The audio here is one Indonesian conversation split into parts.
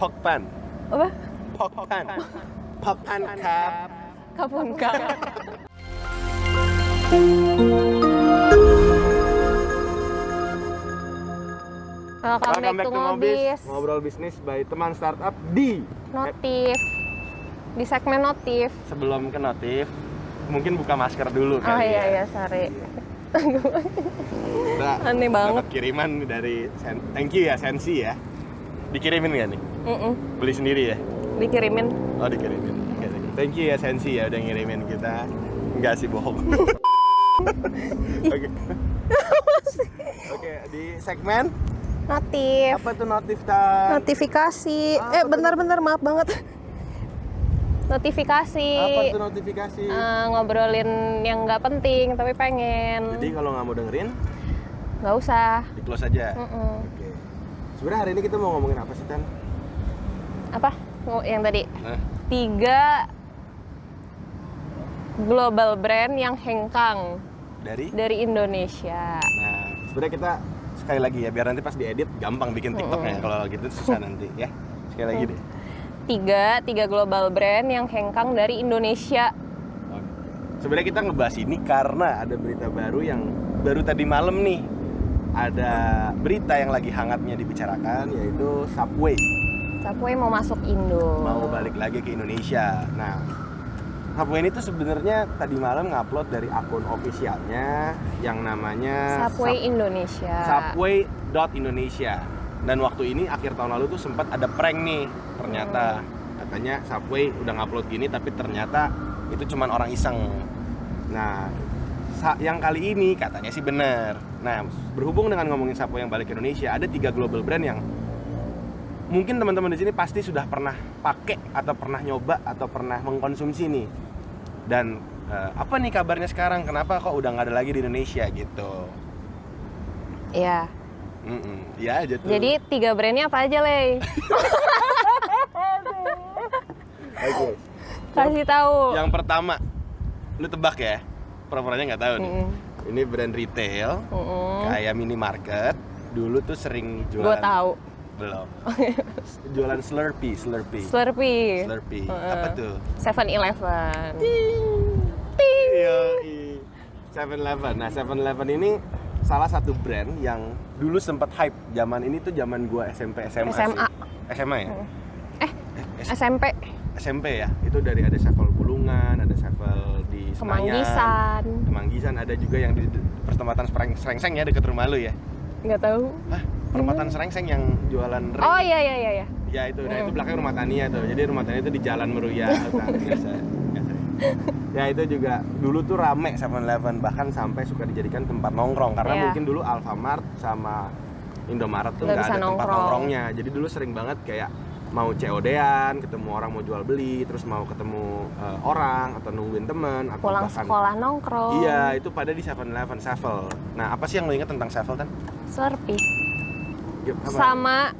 Pokpan. Apa? Pokpan. Pokpan Cup. Kapun Cup. Welcome back to Ngobis. Ngobrol bisnis by teman startup di Notif. Di segmen notif. Sebelum ke notif, mungkin buka masker dulu Oh kali ya. iya, sorry. Kita Aneh banget. dapat kiriman dari thank you ya Sensi ya. Dikirimin nggak nih? Beli sendiri ya? Dikirimin. Oh dikirimin. Oke, thank you ya Sensi ya udah ngirimin kita. Enggak sih bohong. Oke. Oke, di segmen Notif. apa tuh notif Tan? Notifikasi. Bentar, maaf banget. Notifikasi. Apa tuh notifikasi? Ngobrolin yang nggak penting tapi pengen. Jadi kalau nggak mau dengerin, Nggak usah. di close aja. Oke. Sebenarnya hari ini kita mau ngomongin apa sih Tan? Apa? Yang tadi? Nah, 3 global brand yang hengkang dari Indonesia. Nah, sebenarnya kita sekali lagi ya biar nanti pas diedit gampang bikin TikToknya. Kalau gitu susah nanti ya. Sekali lagi deh. 3 global brand yang hengkang dari Indonesia. Sebenarnya kita ngebahas ini karena ada berita baru yang baru tadi malam nih. Ada berita yang lagi hangatnya dibicarakan yaitu Subway Subway mau masuk Indo. mau balik lagi ke Indonesia. Nah, Subway ini tuh sebenarnya tadi malam ngupload dari akun officialnya yang namanya Subway Indonesia. Subway.Indonesia. Dan waktu ini akhir tahun lalu tuh sempat ada prank nih. Ternyata katanya Subway udah ngupload gini tapi ternyata itu cuman orang iseng. Nah, yang kali ini katanya sih bener. Nah, berhubung dengan ngomongin Subway yang balik ke Indonesia, ada 3 global brand yang mungkin teman-teman di sini pasti sudah pernah pakai atau pernah nyoba atau pernah mengkonsumsi nih. Dan apa nih kabarnya sekarang? Kenapa kok udah nggak ada lagi di Indonesia gitu? Iya. Iya aja tuh. Jadi 3 brandnya apa aja, Ley? Oke. Kasih tahu. Yang pertama, lu tebak ya? Pura-puranya nggak tahu nih. Ini brand retail, kayak minimarket. Dulu tuh sering jualan. Gue tahu. Belum. Jualan Slurpee. Slurpee. Apa tuh? 7-Eleven. Yoi. 7-Eleven. Nah, 7-Eleven ini salah satu brand yang dulu sempat hype. Zaman ini tuh zaman gua SMP, SMA. SMA. Sih. SMA ya? SMP. SMP ya. Itu dari ada Sevel Bulungan, ada Sevel di Senayan. Kemanggisan ada juga yang di perempatan Serengseng ya dekat rumah lu ya. Nggak tahu. Hah? Perempatan Serengseng yang jualan ring. Oh iya. Ya itu, nah itu belakangnya rumah Tania tuh. Jadi rumah Tania itu di Jalan Meruya. Biasa. Ya itu juga dulu tuh rame 7-Eleven, bahkan sampai suka dijadikan tempat nongkrong karena mungkin dulu Alfamart sama Indomaret tuh nggak ada tempat nongkrongnya. Jadi dulu sering banget kayak mau COD-an, ketemu orang mau jual beli, terus mau ketemu orang atau nungguin temen atau pulang bahkan sekolah nongkrong. Iya, itu pada di 7-Eleven Sevel. Nah, apa sih yang lo ingat tentang Sevel kan? Slurpee. Apa? Sama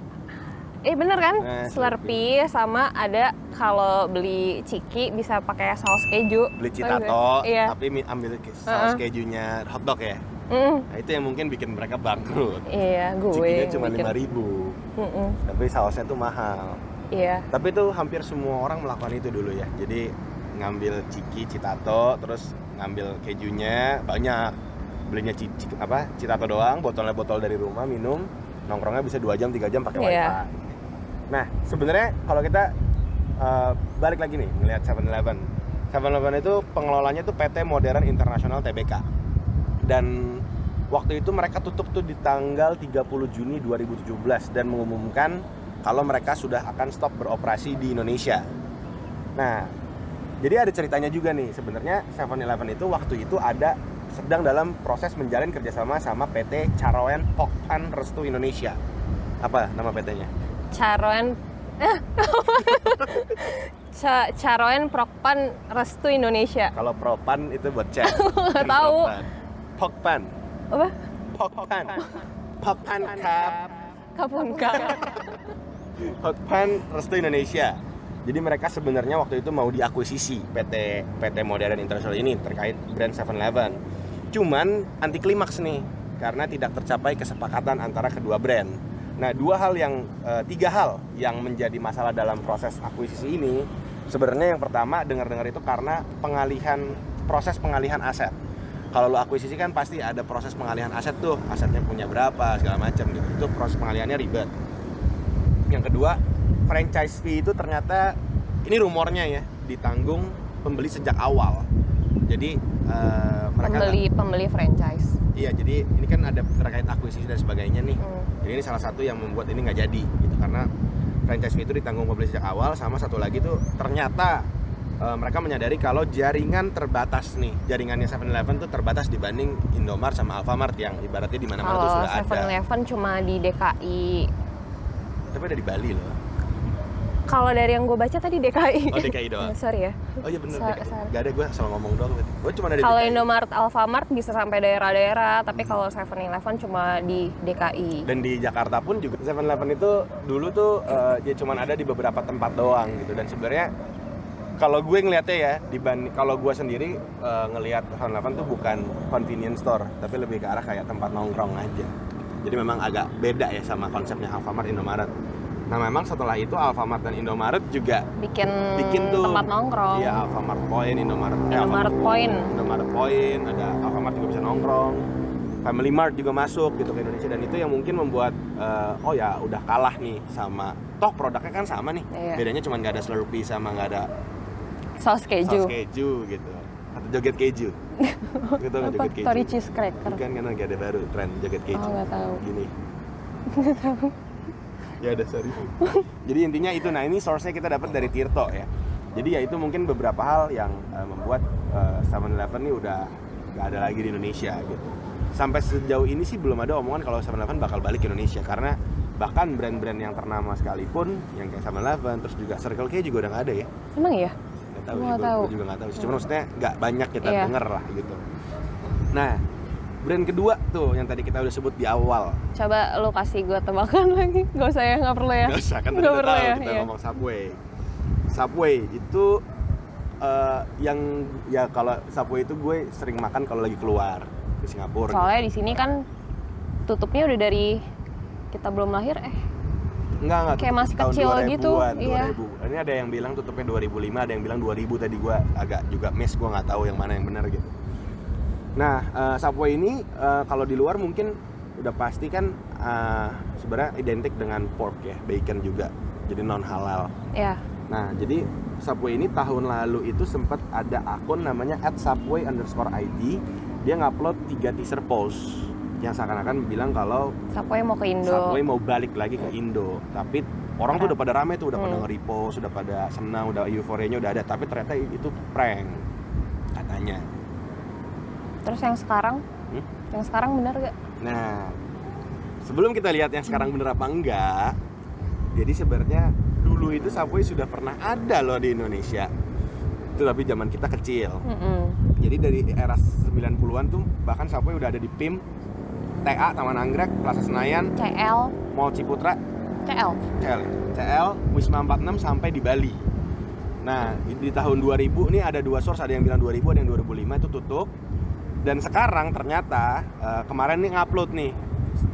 bener kan? Slurpee. Slurpee sama ada kalau beli ciki bisa pakai saus keju. Beli Citato, Iya. tapi ambil saus kejunya hotdog ya. Nah, itu yang mungkin bikin mereka bangkrut. Iya, gue. Cikinya cuma bikin. 5.000. Tapi sausnya tuh mahal. Iya. Tapi itu hampir semua orang melakukan itu dulu ya. Jadi ngambil ciki Citato, terus ngambil kejunya banyak. Belinya Citato doang, botolnya botol dari rumah minum, nongkrongnya bisa 2 jam 3 jam pakai wifi. Nah, sebenarnya kalau kita balik lagi nih ngelihat 7-Eleven. 7-Eleven itu pengelolanya tuh PT Modern International Tbk. Dan waktu itu mereka tutup tuh di tanggal 30 Juni 2017 dan mengumumkan kalau mereka sudah akan stop beroperasi di Indonesia. Nah, jadi ada ceritanya juga nih. Sebenarnya 7-Eleven itu waktu itu sedang dalam proses menjalin kerjasama sama PT Caroen Pokpan Restu Indonesia. Apa nama PT-nya? Caroen Pokpan Restu Indonesia. Kalau Propan itu buat chat. Nggak tahu. Pokpan. Apa? Pokpan. Pokpan Cup. Kapun Cup. Pokpan Restu Indonesia. Jadi mereka sebenarnya waktu itu mau diakuisisi PT Modern International ini terkait brand 7-Eleven. Cuman anti klimaks nih karena tidak tercapai kesepakatan antara kedua brand. Nah, tiga hal yang menjadi masalah dalam proses akuisisi ini, sebenarnya yang pertama dengar-dengar itu karena proses pengalihan aset. Kalau lo akuisisi kan pasti ada proses pengalihan aset tuh, asetnya punya berapa segala macam gitu. Itu proses pengalihannya ribet. Yang kedua, franchise fee itu ternyata ini rumornya ya ditanggung pembeli sejak awal. Jadi mereka pembeli franchise. Iya, jadi ini kan ada terkait akuisisi dan sebagainya nih. Jadi ini salah satu yang membuat ini nggak jadi gitu, karena franchise fee itu ditanggung pembeli sejak awal. Sama satu lagi tuh ternyata mereka menyadari kalau jaringan terbatas nih, jaringannya 7-Eleven tuh terbatas dibanding Indomaret sama Alfamart yang ibaratnya di mana-mana tuh sudah ada. Kalau 7-Eleven cuma di DKI. Tapi ada di Bali loh. Kalau dari yang gue baca tadi DKI. Oh, DKI doang. Sorry ya. Oh iya bener, DKI. Gak ada, gue asal ngomong doang. Gue cuma ada di Kalau DKI. Indomaret, Alfamart bisa sampai daerah-daerah, tapi kalau 7-Eleven cuma di DKI. Dan di Jakarta pun juga 7-Eleven itu dulu tuh ya cuma ada di beberapa tempat doang gitu. Dan sebenarnya kalau gue ngelihatnya ya, kalau gue sendiri ngelihat 7-Eleven tuh bukan convenience store, tapi lebih ke arah kayak tempat nongkrong aja. Jadi memang agak beda ya sama konsepnya Alfamart, Indomaret. Nah, memang setelah itu Alfamart dan Indomaret juga bikin tuh tempat nongkrong. Iya, Alfamart Point, Indomaret Point, ada Alfamart juga bisa nongkrong. Family Mart juga masuk gitu ke Indonesia, dan itu yang mungkin membuat oh ya udah kalah nih sama, toh produknya kan sama nih. Iya. Bedanya cuma nggak ada Slurpee sama nggak ada saus keju gitu. Atau joget keju. Gitu kan joget keju. Tori cheese cracker. Bukan, kan lagi ada baru tren joget keju. Oh, nggak tahu. Gini. Ya udah, sorry. Jadi intinya itu, nah ini source-nya kita dapat dari Tirto ya. Jadi ya itu mungkin beberapa hal yang membuat 7-Eleven ini udah gak ada lagi di Indonesia gitu. Sampai sejauh ini sih belum ada omongan kalau 7-Eleven bakal balik ke Indonesia, karena bahkan brand-brand yang ternama sekalipun yang kayak 7-Eleven terus juga Circle K juga udah gak ada ya. Emang iya? Gak tahu sih, gue juga gak tahu sih. Cuma maksudnya gak banyak kita denger lah gitu. Nah, brand kedua tuh yang tadi kita udah sebut di awal. Coba lu kasih gue tebakan lagi. Gak usah ya, gak perlu ya. Gak usah, kan tadi udah tahu kita ngomong Subway. Subway itu yang ya kalau Subway itu gue sering makan kalau lagi keluar ke Singapura. Soalnya di sini kan tutupnya udah dari kita belum lahir Enggak, kayak masih tahun kecil 2000-an, gitu. 2000. Iya. Ini ada yang bilang tutupnya 2005, ada yang bilang 2000, tadi gue agak juga miss, gue nggak tahu yang mana yang benar gitu. Nah, Subway ini kalau di luar mungkin udah pasti kan sebenarnya identik dengan pork ya, bacon juga, jadi non halal. Iya. Nah, jadi Subway ini tahun lalu itu sempat ada akun namanya @subway_id. Dia ngupload 3 teaser post yang seakan-akan bilang kalau Subway mau ke Indo. Subway mau balik lagi ke Indo. Tapi orang tuh udah pada rame tuh, udah pada nge-repost, udah pada senang, udah euforianya udah ada. Tapi ternyata itu prank katanya. Terus yang sekarang? Yang sekarang benar gak? Nah, sebelum kita lihat yang sekarang bener apa enggak, jadi sebenarnya dulu itu Subway sudah pernah ada loh di Indonesia. Itu tapi zaman kita kecil. Jadi dari era 90-an tuh bahkan Subway udah ada di PIM, TA, Taman Anggrek, Plaza Senayan, CL, Mall Ciputra, CL, Wisma 46 sampai di Bali. Nah, di tahun 2000 ini ada 2 source, ada yang bilang 2000, ada yang 2005 itu tutup. Dan sekarang ternyata kemarin nih ngupload nih,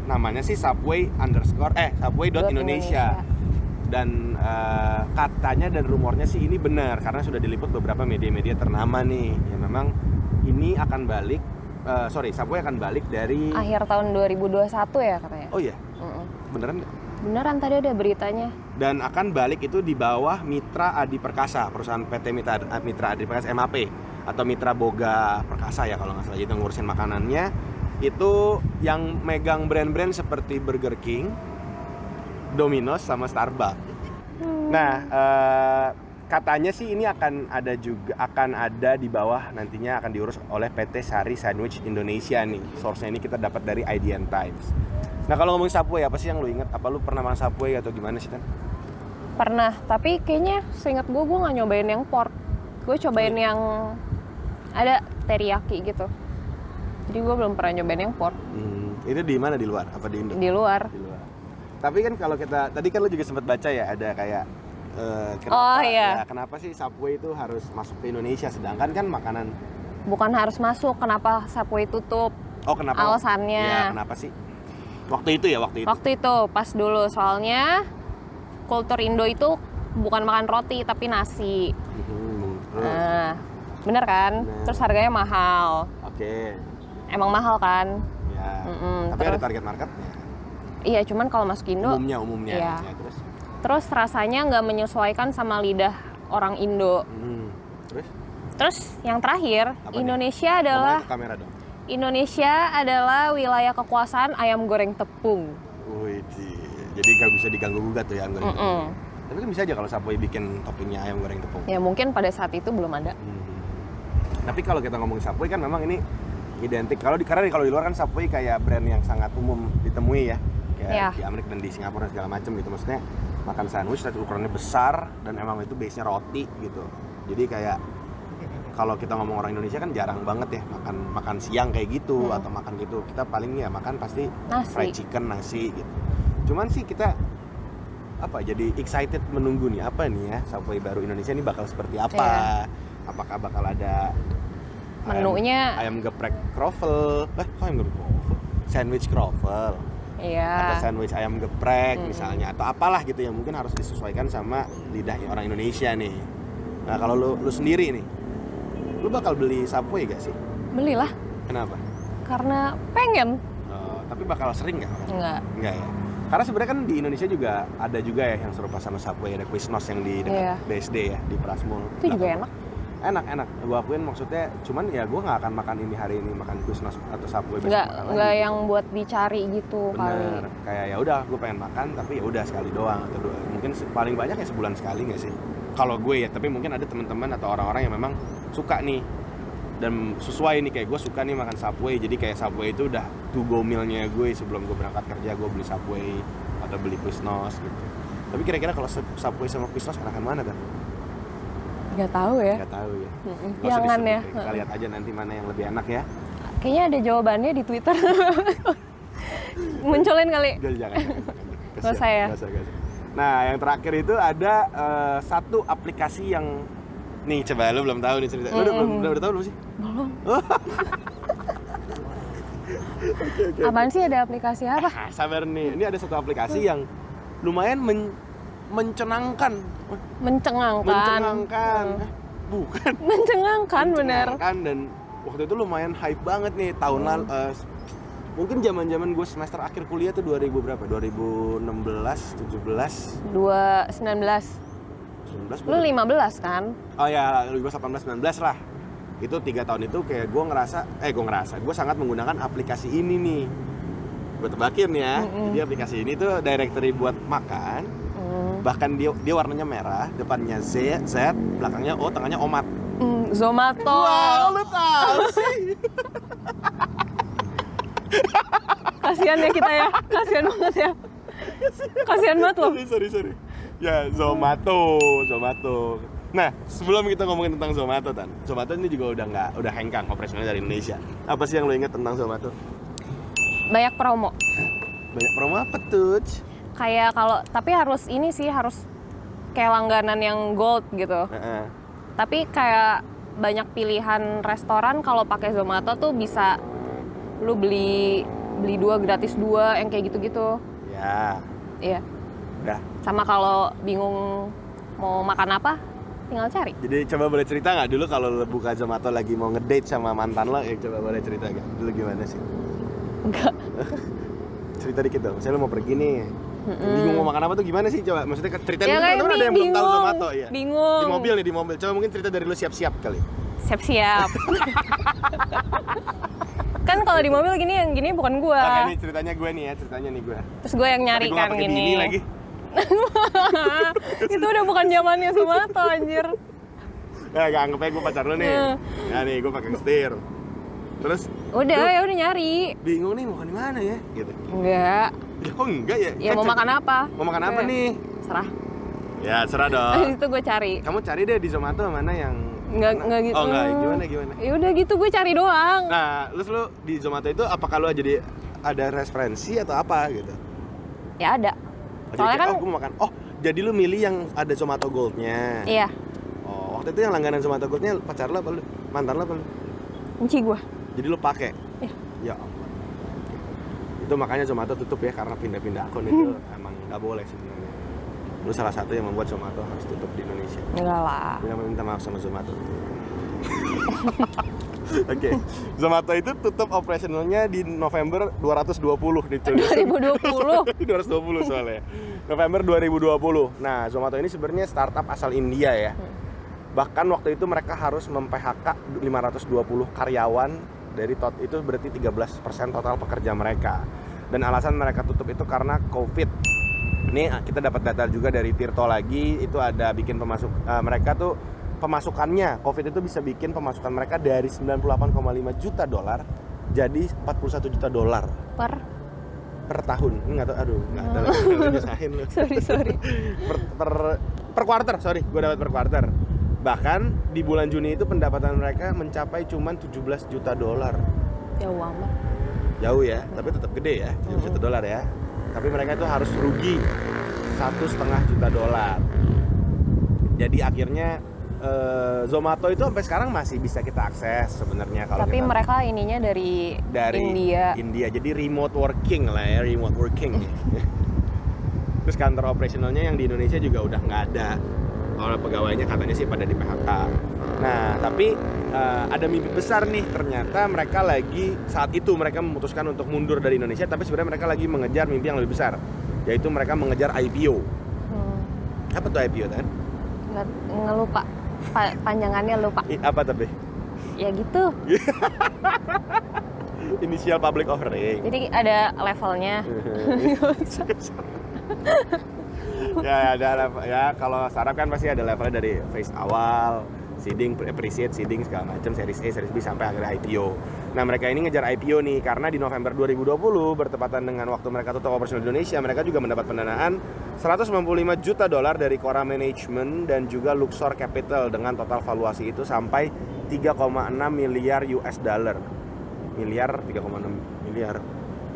namanya sih Subway_Indonesia. Dan katanya dan rumornya sih ini benar karena sudah diliput beberapa media-media ternama nih. Ya memang ini akan balik, Subway akan balik dari akhir tahun 2021 ya katanya. Oh iya? Beneran nggak? Beneran, tadi ada beritanya. Dan akan balik itu di bawah Mitra Adi Perkasa, perusahaan PT Mitra Adi Perkasa, MAP, atau Mitra Boga Perkasa ya kalau nggak salah, itu ngurusin makanannya. Itu yang megang brand-brand seperti Burger King, Domino's sama Starbucks. Nah, katanya sih ini akan ada di bawah, nantinya akan diurus oleh PT Sari Sandwich Indonesia nih. Source-nya ini kita dapat dari IDN Times. Nah, kalau ngomongin Subway, apa sih yang lu ingat? Apa lu pernah makan Subway atau gimana sih, Tan? Pernah, tapi kayaknya seingat gue nggak nyobain yang pork. Gue cobain yang ada teriyaki gitu. Jadi gue belum pernah nyobain yang pork. Itu di mana, di luar? Apa di Indo? Di luar. Di luar. Tapi kan kalau kita, tadi kan lu juga sempat baca ya, ada kayak kenapa sih Subway itu harus masuk ke Indonesia, sedangkan kan makanan bukan harus masuk, kenapa Subway tutup? Oh, kenapa? Alasannya. Ya, kenapa sih? Waktu itu ya, waktu itu. Waktu itu pas dulu, soalnya kultur Indo itu bukan makan roti tapi nasi. Terus. Nah, bener kan? Bener. Terus harganya mahal. Oke. Emang mahal kan? Ya. Mm-mm, Tapi ada terus- target marketnya. Iya, cuman kalau masuk Indo, Umumnya. Iya. Ya, terus. terus rasanya nggak menyesuaikan sama lidah orang Indo. Terus? Terus yang terakhir, Apa nih? Indonesia Ngomongnya adalah ke kamera dong. Indonesia adalah wilayah kekuasaan ayam goreng tepung. Wih, jadi nggak bisa diganggu gugat tuh ya ayam goreng Mm-mm. tepung. Tapi kan bisa aja kalau Subway bikin toppingnya ayam goreng tepung. Ya mungkin pada saat itu belum ada. Tapi kalau kita ngomongin Subway kan memang ini identik. Karena kalau di luar kan Subway kayak brand yang sangat umum ditemui ya. Kayak Iya. di Amerika dan di Singapura dan segala macam gitu. Maksudnya makan sandwich tapi ukurannya besar dan emang itu base-nya roti gitu. Jadi kayak kalau kita ngomong orang Indonesia kan jarang banget ya makan siang kayak gitu atau makan gitu. Kita paling ya makan pasti Nasi. fried chicken, nasi gitu. Cuman sih kita jadi excited menunggu nih apa nih ya Subway baru Indonesia ini bakal seperti apa? Iya. Apakah bakal ada Menunya, ayam geprek croffle? Kok ayam geprek croffle? Sandwich croffle atau iya. sandwich ayam geprek misalnya atau apalah gitu yang mungkin harus disesuaikan sama lidah orang Indonesia nih. Nah kalau lu sendiri nih, lu bakal beli Subway gak sih? Belilah, Kenapa? karena pengen. Tapi bakal sering nggak? Enggak. Enggak ya. Karena sebenarnya kan di Indonesia juga ada juga ya yang serupa sama Subway, ada Quiznos yang di dekat Iya. BSD ya di Prasmul. Itu juga enak. Enak. Gue akuin maksudnya, cuman ya gue nggak akan makan ini hari ini makan Quiznos atau Subway besok makan lagi. Enggak yang buat dicari gitu Bener. kali. Kayak ya udah gue pengen makan tapi ya udah sekali doang atau dua. Mungkin paling banyak ya sebulan sekali nggak sih? Kalau gue ya, tapi mungkin ada teman-teman atau orang-orang yang memang suka nih dan sesuai nih kayak gue suka nih makan Subway, jadi kayak Subway itu udah to go mealnya gue sebelum gue berangkat kerja gue beli Subway atau beli Quiznos gitu. Tapi kira-kira kalau Subway sama Quiznos enakan mana kan? Nggak tahu ya. Nggak tahu ya. Mm-mm. Nggak usah Jangan disebut ya. Kita lihat aja nanti mana yang lebih enak ya. Kayaknya ada jawabannya di Twitter. Munculin kali. Jangan. Nggak usah ya. Nggak usah. Nah, yang terakhir itu ada satu aplikasi yang nih coba lu belum tahu nih cerita. Lu udah tahu belum sih? Belum. Oke. Apaan sih, ada aplikasi apa? Sabar nih. Ini ada satu aplikasi yang lumayan mencenangkan. Mencengangkan. Bukan. Mencengangkan bener. Mencengangkan dan waktu itu lumayan hype banget nih tahun lalu. Mungkin zaman-zaman gue semester akhir kuliah tuh 2000 berapa? 2016, 17, 19. 19 Lu 15 kan? Oh ya, gue 18-19 lah. Itu 3 tahun itu kayak gue sangat menggunakan aplikasi ini nih. Gue tebakin ya. Jadi aplikasi ini tuh directory buat makan. Bahkan dia warnanya merah, depannya Z, belakangnya O, tengahnya Omat. Zomato. Wow, lu tahu sih. Kasian ya kita ya. Kasian banget ya. Kasian banget loh. Sorry. Ya, Zomato. Nah, sebelum kita ngomongin tentang Zomato, Zomato ini juga udah hengkang operasionalnya dari Indonesia. Apa sih yang lo inget tentang Zomato? Banyak promo. Banyak promo apa tuh? Kayak tapi harus kayak langganan yang gold gitu. Tapi kayak banyak pilihan restoran kalau pakai Zomato tuh bisa lu beli 2 gratis 2 yang kayak gitu-gitu. Ya, Iya. udah. Sama kalau bingung mau makan apa, tinggal cari. Jadi coba boleh cerita nggak dulu kalau lo buka Zomato lagi mau ngedate sama mantan lo, ya coba boleh cerita nggak? Dulu gimana sih? Enggak. Cerita dikit dong, misalnya lo mau pergi nih. Bingung mau makan apa tuh gimana sih? Coba maksudnya cerita Ya, dulu, kayak teman-teman ada yang belum tahu bingung. Zomato ya. Bingung. Di mobil. Coba mungkin cerita dari lu siap-siap kali. Siap-siap. Kan kalau di mobil gini, yang gini bukan gua. Oke, nih ceritanya gue nih. Terus gue yang nyari Tapi gue kan nggak pakai gini. bini lagi. Itu udah bukan zamannya Zomato anjir. Nah, gak anggap aja gue pacar lu nih. Nah nih, gue pakai setir. Terus Udah nyari. bingung nih mau makan di mana ya? Gitu. Enggak. Ya kok enggak ya? Ya mau makan apa? Mau makan apa nih? Serah. Ya serah dong. Habis itu gue cari. Kamu cari deh di Zomato mana yang Enggak gitu. Oh enggak, gimana? Ya udah gitu gue cari doang. Nah, terus lu di Zomato itu apakah lu jadi ada referensi atau apa gitu? Ya ada. Oh, Soalnya jadi, kan gue mau makan. Oh, jadi lu milih yang ada Zomato Gold-nya. iya, Oh, waktu itu yang langganan Zomato Gold-nya pacar lu apa lu? Mantan lu apa lu? kunci gue. Jadi lu pakai? Iya. Ya ampun. Itu makanya Zomato tutup ya, karena pindah-pindah akun itu emang nggak boleh sebenarnya. Lu salah satu yang membuat Zomato harus tutup di Indonesia. Enggak lah. Bilang minta maaf sama Zomato. Oke, Zomato itu tutup operasionalnya di November 2020 di 2020. 220 soalnya. November 2020. Nah, Zomato ini sebenarnya startup asal India ya. Bahkan waktu itu mereka harus mem-PHK 520 karyawan dari itu berarti 13% total pekerja mereka. Dan alasan mereka tutup itu karena Covid. Ini kita dapat data juga dari Tirto lagi, itu ada bikin mereka tuh pemasukannya, Covid itu bisa bikin pemasukan mereka dari 98,5 juta dolar jadi 41 juta dolar per tahun. Ini nggak tahu, aduh nggak tahu, nyusahin lu. Sorry. per quarter, sorry, gue dapat per quarter. Bahkan di bulan Juni itu pendapatan mereka mencapai cuman 17 juta dolar. Jauh amat. Jauh ya, tapi tetap gede ya, 17 juta dolar ya. Tapi mereka itu harus rugi 1,5 juta dolar. Jadi akhirnya Zomato itu sampai sekarang masih bisa kita akses sebenarnya kalau tapi kita, mereka ininya dari India. Jadi remote working lah ya, remote working. Terus kantor operasionalnya yang di Indonesia juga udah nggak ada. Kalau pegawainya katanya sih pada di PHK. Nah, tapi ada mimpi besar nih, ternyata mereka saat itu mereka memutuskan untuk mundur dari Indonesia, tapi sebenarnya mereka lagi mengejar mimpi yang lebih besar, yaitu mereka mengejar IPO. Apa tuh IPO kan? Nggak lupa. Panjangannya lupa. Apa tapi? Ya gitu. Initial public offering. Jadi ada levelnya. Ya ada level, ya kalau startup kan pasti ada levelnya dari phase awal, seeding, pre-seed, seeding segala macam, series A, series B sampai akhirnya IPO. Nah, mereka ini ngejar IPO nih karena di November 2020 bertepatan dengan waktu mereka tutup operasional di Indonesia, mereka juga mendapat pendanaan 195 juta dolar dari Quora Management dan juga Luxor Capital dengan total valuasi itu sampai 3,6 miliar US dollar. 3,6 miliar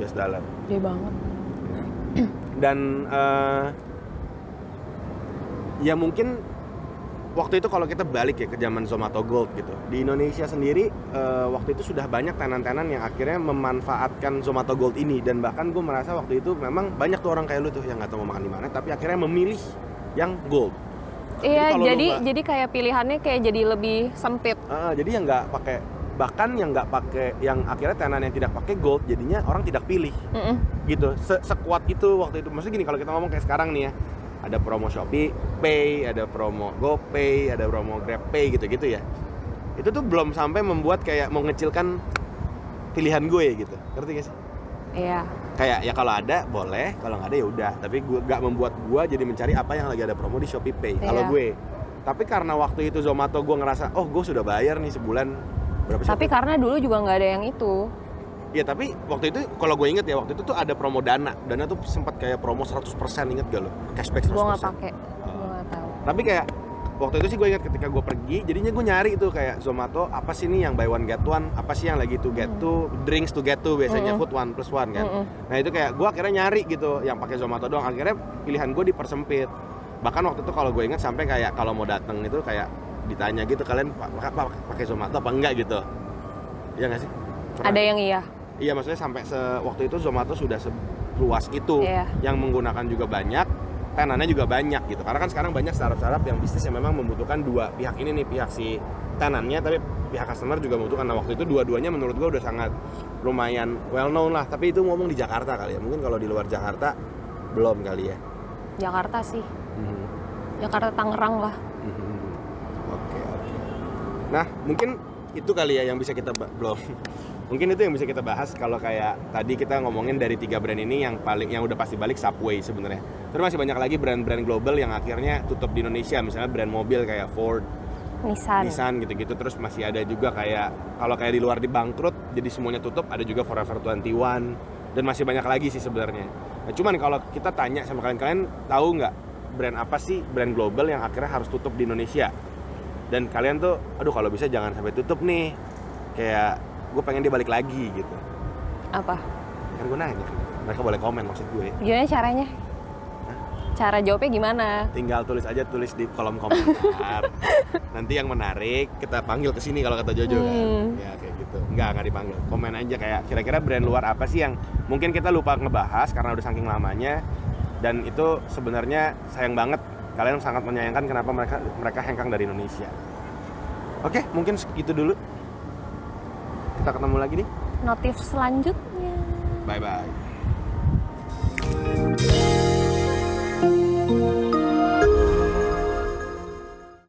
US dollar. Gede banget. Dan ya mungkin waktu itu kalau kita balik ya ke zaman Zomato Gold gitu, di Indonesia sendiri waktu itu sudah banyak tenan-tenan yang akhirnya memanfaatkan Zomato Gold ini, dan bahkan gue merasa waktu itu memang banyak tuh orang kayak lu tuh yang nggak tahu mau makan di mana tapi akhirnya memilih yang Gold. Iya, jadi kayak pilihannya kayak jadi lebih sempit. Jadi yang nggak pakai, bahkan yang nggak pakai, yang akhirnya tenan yang tidak pakai Gold jadinya orang tidak pilih. Gitu, sekuat itu waktu itu. Maksudnya gini, kalau kita ngomong kayak sekarang nih ya, ada promo Shopee Pay, ada promo GoPay, ada promo GrabPay gitu-gitu ya. Itu tuh belum sampai membuat kayak mau ngecilkan pilihan gue gitu. Ngerti gak sih? Iya. Kayak ya kalau ada boleh, kalau nggak ada ya udah. Tapi gue nggak membuat gue jadi mencari apa yang lagi ada promo di Shopee Pay. Kalau gue. Tapi karena waktu itu Zomato gue ngerasa, oh gue sudah bayar nih sebulan berapa sih? Tapi karena dulu juga nggak ada yang itu. Ya tapi waktu itu kalau gue inget ya, waktu itu tuh ada promo Dana tuh sempat kayak promo 100%, inget gak lo? Cashback 100%. Gue nggak pakai, gue nggak tahu. Tapi kayak waktu itu sih gue inget ketika gue pergi, jadinya gue nyari itu kayak Zomato apa sih nih yang buy one get one, apa sih yang lagi to get two, drinks to get two, biasanya food 1+1 kan. Nah itu kayak gue akhirnya nyari gitu yang pakai Zomato doang, akhirnya pilihan gue dipersempit. Bahkan waktu itu kalau gue inget sampai kayak kalau mau datang itu kayak ditanya gitu, kalian pakai Zomato apa enggak gitu. Iya nggak sih? Pernah? Ada yang iya. Iya, maksudnya sampai waktu itu Zomato sudah seluas itu, yang menggunakan juga banyak, tenannya juga banyak gitu. Karena kan sekarang banyak startup-startup yang bisnis yang memang membutuhkan dua pihak ini nih, pihak si tenannya, tapi pihak customer juga membutuhkan. Nah waktu itu dua-duanya menurut gue udah sangat lumayan well known lah. Tapi itu ngomong di Jakarta kali ya, mungkin kalau di luar Jakarta belum kali ya. Jakarta sih. Jakarta, Tangerang lah. Oke. Nah mungkin itu kali ya yang bisa kita belum. Mungkin itu yang bisa kita bahas kalau kayak tadi kita ngomongin dari 3 brand ini yang udah pasti balik Subway sebenarnya. Terus masih banyak lagi brand-brand global yang akhirnya tutup di Indonesia, misalnya brand mobil kayak Ford, Nissan gitu-gitu. Terus masih ada juga kayak kalau kayak di luar di bangkrut jadi semuanya tutup, ada juga Forever 21 dan masih banyak lagi sih sebenarnya. Nah, cuman kalau kita tanya sama kalian tahu nggak brand apa sih brand global yang akhirnya harus tutup di Indonesia? Dan kalian tuh, aduh kalau bisa jangan sampai tutup nih. Kayak gue pengen dia balik lagi gitu. Apa? Kan gue nanya, mereka boleh komen maksud gue. Gimana caranya? Cara jawabnya gimana? Tinggal tulis di kolom komentar. Nanti yang menarik kita panggil ke sini kalau kata Jojo kan. Ya kayak gitu. Enggak dipanggil. Komen aja kayak kira-kira brand luar apa sih yang mungkin kita lupa ngebahas karena udah saking lamanya, dan itu sebenarnya sayang banget. Kalian sangat menyayangkan kenapa mereka hengkang dari Indonesia. Oke, mungkin segitu dulu. Kita ketemu lagi nih Notif selanjutnya. Bye bye.